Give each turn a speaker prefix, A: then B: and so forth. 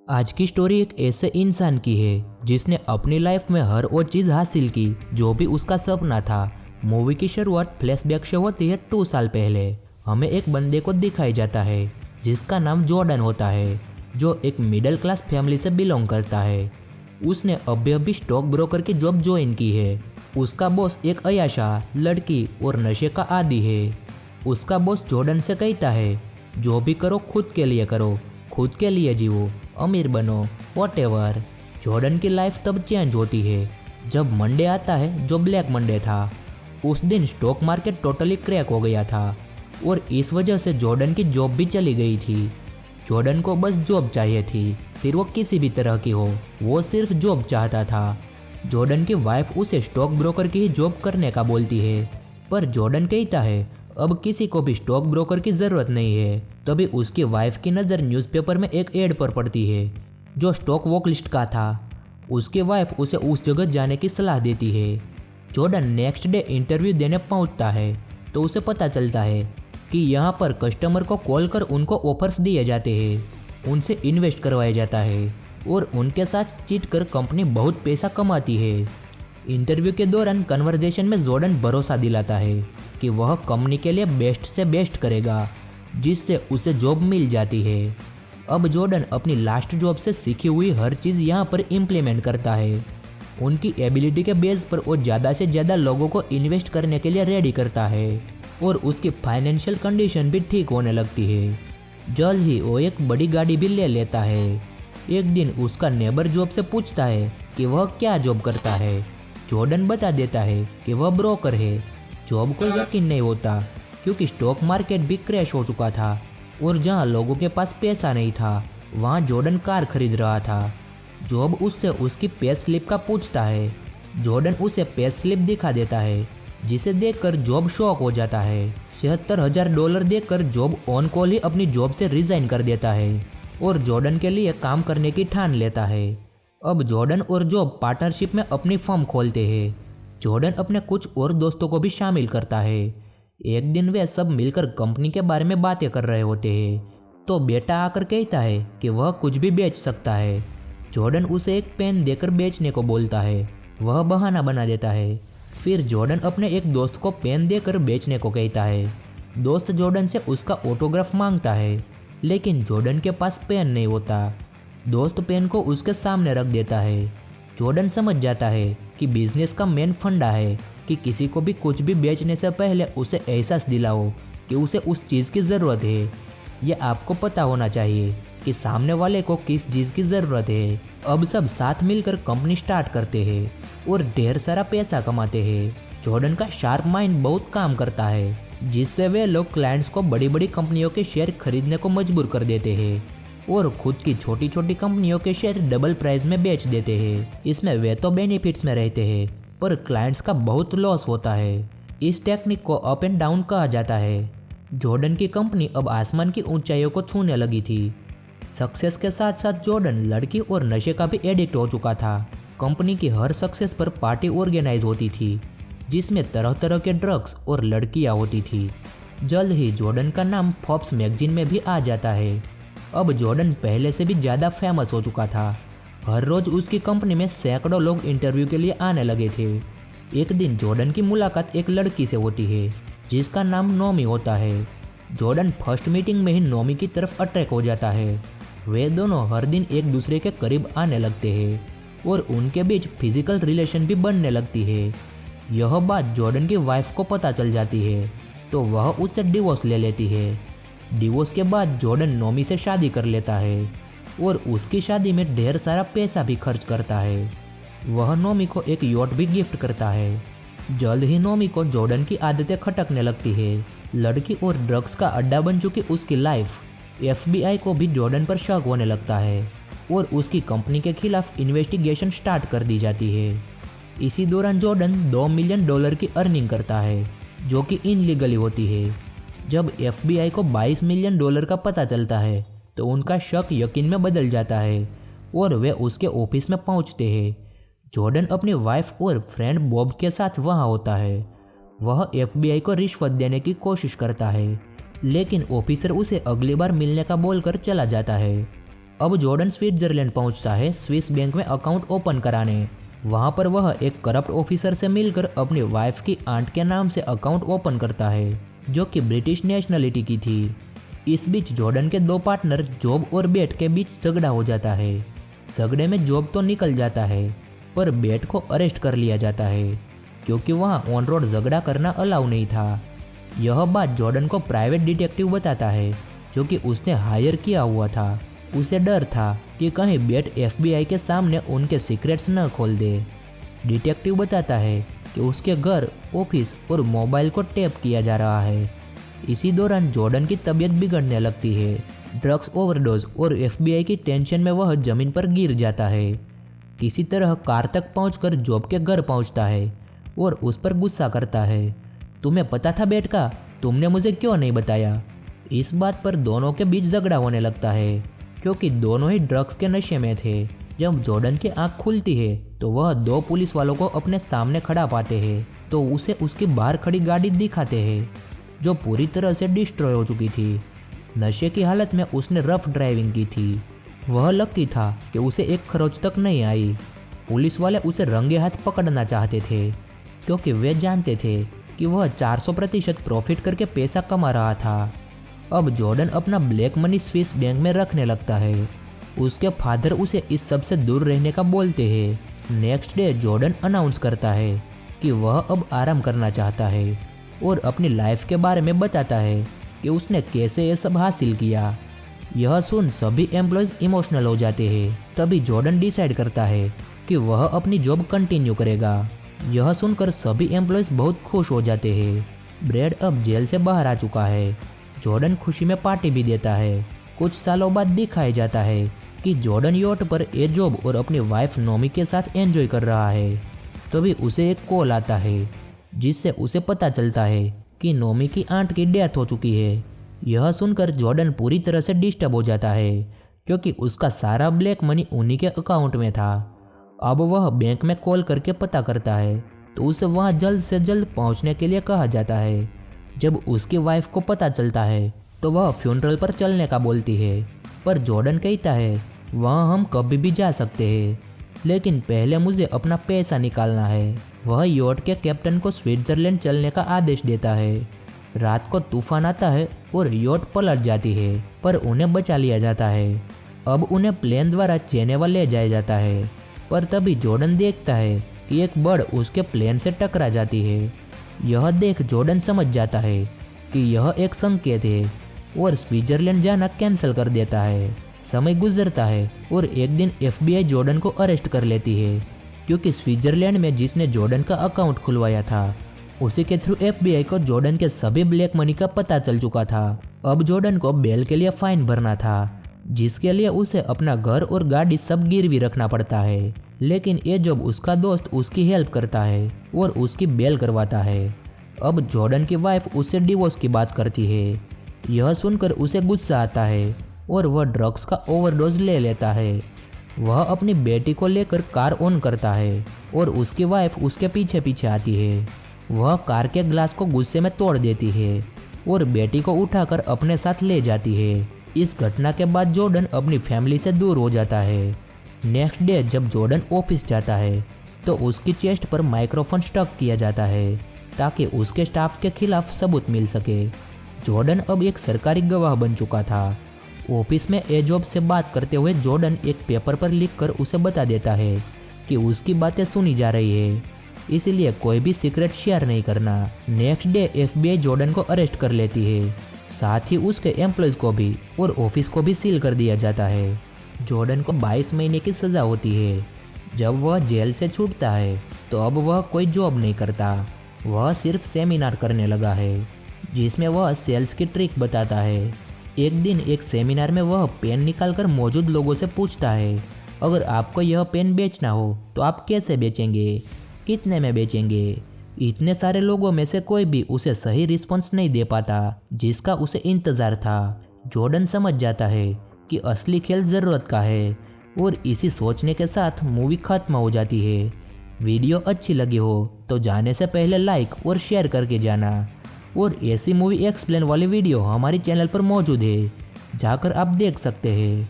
A: आज की स्टोरी एक ऐसे इंसान की है जिसने अपनी लाइफ में हर वो चीज़ हासिल की जो भी उसका सपना था। मूवी की शुरुआत फ्लैशबैक से होती है 2 साल पहले। हमें एक बंदे को दिखाया जाता है जिसका नाम जॉर्डन होता है, जो एक मिडिल क्लास फैमिली से बिलोंग करता है। उसने अभी अभी स्टॉक ब्रोकर की जॉब ज्वाइन की है। उसका बॉस एक अयाशा लड़की और नशे का आदी है। उसका बॉस जॉर्डन से कहता है, जो भी करो खुद के लिए करो, खुद के लिए जियो, अमीर बनो, वॉटेवर। जॉर्डन की लाइफ तब चेंज होती है जब मंडे आता है, जो ब्लैक मंडे था। उस दिन स्टॉक मार्केट टोटली क्रैक हो गया था और इस वजह से जॉर्डन की जॉब भी चली गई थी। जॉर्डन को बस जॉब चाहिए थी, फिर वो किसी भी तरह की हो, वो सिर्फ जॉब चाहता था। जॉर्डन की वाइफ उसे स्टॉक ब्रोकर की ही जॉब करने का बोलती है, पर जॉर्डन कहता है अब किसी को भी स्टॉक ब्रोकर की ज़रूरत नहीं है। तभी उसकी वाइफ की नज़र न्यूज़पेपर में एक एड पर पड़ती है जो स्टॉक वॉक लिस्ट का था। उसकी वाइफ उसे उस जगह जाने की सलाह देती है। जॉर्डन नेक्स्ट डे इंटरव्यू देने पहुंचता है तो उसे पता चलता है कि यहाँ पर कस्टमर को कॉल कर उनको ऑफर्स दिए जाते हैं, उनसे इन्वेस्ट करवाया जाता है और उनके साथ चीट कर कंपनी बहुत पैसा कमाती है। इंटरव्यू के दौरान कन्वर्जेशन में जॉर्डन भरोसा दिलाता है कि वह कंपनी के लिए बेस्ट से बेस्ट करेगा, जिससे उसे जॉब मिल जाती है। अब जॉर्डन अपनी लास्ट जॉब से सीखी हुई हर चीज़ यहाँ पर इम्प्लीमेंट करता है। उनकी एबिलिटी के बेस पर वो ज़्यादा से ज़्यादा लोगों को इन्वेस्ट करने के लिए रेडी करता है और उसकी फाइनेंशियल कंडीशन भी ठीक होने लगती है। जल्द ही वो एक बड़ी गाड़ी भी ले लेता है। एक दिन उसका नेबर जॉब से पूछता है कि वह क्या जॉब करता है। जॉर्डन बता देता है कि वह ब्रोकर है। जॉब को यकीन नहीं होता क्योंकि स्टॉक मार्केट भी क्रैश हो चुका था और जहां लोगों के पास पैसा नहीं था वहां जॉर्डन कार खरीद रहा था। जॉब उससे उसकी पे स्लिप का पूछता है। जॉर्डन उसे पे स्लिप दिखा देता है, जिसे देखकर जॉब शॉक हो जाता है। $76,000 देकर जॉब ऑन कॉल ही अपनी जॉब से रिजाइन कर देता है और जॉर्डन के लिए काम करने की ठान लेता है। अब जॉर्डन और जॉब पार्टनरशिप में अपनी फर्म खोलते हैं। जॉर्डन अपने कुछ और दोस्तों को भी शामिल करता है। एक दिन वे सब मिलकर कंपनी के बारे में बातें कर रहे होते हैं तो बेटा आकर कहता है कि वह कुछ भी बेच सकता है। जॉर्डन उसे एक पेन देकर बेचने को बोलता है, वह बहाना बना देता है। फिर जॉर्डन अपने एक दोस्त को पेन देकर बेचने को कहता है। दोस्त जॉर्डन से उसका ऑटोग्राफ मांगता है, लेकिन जॉर्डन के पास पेन नहीं होता। दोस्त पेन को उसके सामने रख देता है। जॉर्डन समझ जाता है कि बिजनेस का मेन फंडा है कि किसी को भी कुछ भी बेचने से पहले उसे एहसास दिलाओ कि उसे उस चीज़ की ज़रूरत है। यह आपको पता होना चाहिए कि सामने वाले को किस चीज़ की ज़रूरत है। अब सब साथ मिलकर कंपनी स्टार्ट करते हैं और ढेर सारा पैसा कमाते हैं। जॉर्डन का शार्प माइंड बहुत काम करता है, जिससे वे लोग क्लाइंट्स को बड़ी बड़ी कंपनियों के शेयर खरीदने को मजबूर कर देते हैं और खुद की छोटी छोटी कंपनियों के शेयर डबल प्राइस में बेच देते हैं। इसमें वे तो बेनिफिट्स में रहते हैं पर क्लाइंट्स का बहुत लॉस होता है। इस टेक्निक को अप एंड डाउन कहा जाता है। जॉर्डन की कंपनी अब आसमान की ऊंचाइयों को छूने लगी थी। सक्सेस के साथ साथ जॉर्डन लड़की और नशे का भी एडिक्ट हो चुका था। कंपनी की हर सक्सेस पर पार्टी ऑर्गेनाइज होती थी, जिसमें तरह तरह के ड्रग्स और लड़कियां होती थी। जल्द ही जॉर्डन का नाम फोर्ब्स मैगजीन में भी आ जाता है। अब जॉर्डन पहले से भी ज़्यादा फेमस हो चुका था। हर रोज़ उसकी कंपनी में सैकड़ों लोग इंटरव्यू के लिए आने लगे थे। एक दिन जॉर्डन की मुलाकात एक लड़की से होती है जिसका नाम नोमी होता है। जॉर्डन फर्स्ट मीटिंग में ही नोमी की तरफ अट्रैक्ट हो जाता है। वे दोनों हर दिन एक दूसरे के करीब आने लगते हैं और उनके बीच फिजिकल रिलेशन भी बनने लगती है। यह बात जॉर्डन की वाइफ को पता चल जाती है तो वह उससे डिवोर्स ले लेती है। डिवोर्स के बाद जॉर्डन नोमी से शादी कर लेता है और उसकी शादी में ढेर सारा पैसा भी खर्च करता है। वह नोमी को एक यॉट भी गिफ्ट करता है। जल्द ही नोमी को जॉर्डन की आदतें खटकने लगती है। लड़की और ड्रग्स का अड्डा बन चुकी उसकी लाइफ। FBI को भी जॉर्डन पर शक होने लगता है और उसकी कंपनी के खिलाफ इन्वेस्टिगेशन स्टार्ट कर दी जाती है। इसी दौरान जॉर्डन $2 मिलियन की अर्निंग करता है, जो कि इनलीगली होती है। जब FBI को $22 मिलियन का पता चलता है तो उनका शक यकीन में बदल जाता है और वे उसके ऑफिस में पहुंचते हैं। जॉर्डन अपनी वाइफ और फ्रेंड बॉब के साथ वहां होता है। वह FBI को रिश्वत देने की कोशिश करता है, लेकिन ऑफिसर उसे अगली बार मिलने का बोलकर चला जाता है। अब जॉर्डन स्विट्जरलैंड पहुंचता है स्विस बैंक में अकाउंट ओपन कराने। वहां पर वह एक करप्ट ऑफिसर से मिलकर अपनी वाइफ की आंट के नाम से अकाउंट ओपन करता है, जो कि ब्रिटिश नेशनलिटी की थी। इस बीच जॉर्डन के दो पार्टनर जॉब और बेट के बीच झगड़ा हो जाता है। झगड़े में जॉब तो निकल जाता है, पर बेट को अरेस्ट कर लिया जाता है, क्योंकि वहाँ ऑन रोड झगड़ा करना अलाउ नहीं था। यह बात जॉर्डन को प्राइवेट डिटेक्टिव बताता है, जो कि उसने हायर किया हुआ था। उसे डर था कि कहीं बेट FBI के सामने उनके सीक्रेट्स न खोल दे। डिटेक्टिव बताता है कि उसके घर, ऑफिस और मोबाइल को टैप किया जा रहा है। इसी दौरान जॉर्डन की तबीयत बिगड़ने लगती है। ड्रग्स ओवरडोज और FBI की टेंशन में वह जमीन पर गिर जाता है। किसी तरह कार तक पहुंचकर जॉब के घर पहुंचता है और उस पर गुस्सा करता है। तुम्हें पता था बेट का, तुमने मुझे क्यों नहीं बताया? इस बात पर दोनों के बीच झगड़ा होने लगता है, क्योंकि दोनों ही ड्रग्स के नशे में थे। जब जॉर्डन की आंख खुलती है तो वह दो पुलिस वालों को अपने सामने खड़ा पाते हैं, तो उसे उसकी बाहर खड़ी गाड़ी दिखाते हैं, जो पूरी तरह से डिस्ट्रॉय हो चुकी थी। नशे की हालत में उसने रफ ड्राइविंग की थी। वह लकी था कि उसे एक खरोच तक नहीं आई। पुलिस वाले उसे रंगे हाथ पकड़ना चाहते थे, क्योंकि वे जानते थे कि वह 400% प्रॉफिट करके पैसा कमा रहा था। अब जॉर्डन अपना ब्लैक मनी स्विस बैंक में रखने लगता है। उसके फादर उसे इस सब से दूर रहने का बोलते हैं। नेक्स्ट डे जॉर्डन अनाउंस करता है कि वह अब आराम करना चाहता है और अपनी लाइफ के बारे में बताता है कि उसने कैसे ये सब हासिल किया। यह सुन सभी एम्प्लॉयज इमोशनल हो जाते हैं। तभी जॉर्डन डिसाइड करता है कि वह अपनी जॉब कंटिन्यू करेगा। यह सुनकर सभी एम्प्लॉयज बहुत खुश हो जाते हैं। ब्रैड अब जेल से बाहर आ चुका है। जॉर्डन खुशी में पार्टी भी देता है। कुछ सालों बाद दिखाया जाता है कि जॉर्डन यॉट पर ए जॉब और अपनी वाइफ नोमी के साथ एंजॉय कर रहा है। तभी उसे एक कॉल आता है, जिससे उसे पता चलता है कि नोमी की आंट की डेथ हो चुकी है। यह सुनकर जॉर्डन पूरी तरह से डिस्टर्ब हो जाता है, क्योंकि उसका सारा ब्लैक मनी उन्हीं के अकाउंट में था। अब वह बैंक में कॉल करके पता करता है, तो उसे वहां जल्द से जल्द पहुंचने के लिए कहा जाता है। जब उसकी वाइफ को पता चलता है तो वह फ्यूनरल पर चलने का बोलती है, पर जॉर्डन कहता है वहाँ हम कभी भी जा सकते हैं, लेकिन पहले मुझे अपना पैसा निकालना है। वह यॉट के कैप्टन को स्विट्जरलैंड चलने का आदेश देता है। रात को तूफान आता है और यॉट पलट जाती है, पर उन्हें बचा लिया जाता है। अब उन्हें प्लेन द्वारा जेनेवा ले जाया जाता है, पर तभी जॉर्डन देखता है कि एक बर्ड उसके प्लेन से टकरा जाती है। यह देख जॉर्डन समझ जाता है कि यह एक संकेत है और स्विट्जरलैंड जाना कैंसिल कर देता है। समय गुजरता है और एक दिन FBI जॉर्डन को अरेस्ट कर लेती है, क्योंकि स्विट्जरलैंड में जिसने जॉर्डन का अकाउंट खुलवाया था, उसी के थ्रू FBI को जॉर्डन के सभी ब्लैक मनी का पता चल चुका था। अब जॉर्डन को बेल के लिए फाइन भरना था, जिसके लिए उसे अपना घर और गाड़ी सब गिरवी रखना पड़ता है। लेकिन ये जब उसका दोस्त उसकी हेल्प करता है और उसकी बेल करवाता है। अब जॉर्डन की वाइफ उससे डिवोर्स की बात करती है। यह सुनकर उसे गुस्सा आता है और वह ड्रग्स का ओवरडोज ले लेता है। वह अपनी बेटी को लेकर कार ऑन करता है और उसकी वाइफ उसके पीछे पीछे आती है। वह कार के ग्लास को गुस्से में तोड़ देती है और बेटी को उठाकर अपने साथ ले जाती है। इस घटना के बाद जॉर्डन अपनी फैमिली से दूर हो जाता है। नेक्स्ट डे जब जॉर्डन ऑफिस जाता है तो उसकी चेस्ट पर माइक्रोफोन स्टक किया जाता है, ताकि उसके स्टाफ के खिलाफ सबूत मिल सके। जॉर्डन अब एक सरकारी गवाह बन चुका था। ऑफिस में ए जॉब से बात करते हुए जॉर्डन एक पेपर पर लिखकर उसे बता देता है कि उसकी बातें सुनी जा रही है, इसलिए कोई भी सीक्रेट शेयर नहीं करना। नेक्स्ट डे FBI जॉर्डन को अरेस्ट कर लेती है, साथ ही उसके एम्प्लॉयज को भी और ऑफिस को भी सील कर दिया जाता है। जॉर्डन को 22 महीने की सज़ा होती है। जब वह जेल से छूटता है तो अब वह कोई जॉब नहीं करता, वह सिर्फ सेमिनार करने लगा है, जिसमें वह सेल्स की ट्रिक बताता है। एक दिन एक सेमिनार में वह पेन निकालकर मौजूद लोगों से पूछता है, अगर आपको यह पेन बेचना हो तो आप कैसे बेचेंगे, कितने में बेचेंगे? इतने सारे लोगों में से कोई भी उसे सही रिस्पॉन्स नहीं दे पाता, जिसका उसे इंतज़ार था। जॉर्डन समझ जाता है कि असली खेल ज़रूरत का है और इसी सोचने के साथ मूवी खत्म हो जाती है। वीडियो अच्छी लगी हो तो जाने से पहले लाइक और शेयर करके जाना। और ऐसी मूवी एक्सप्लेन वाली वीडियो हमारे चैनल पर मौजूद है, जाकर आप देख सकते हैं।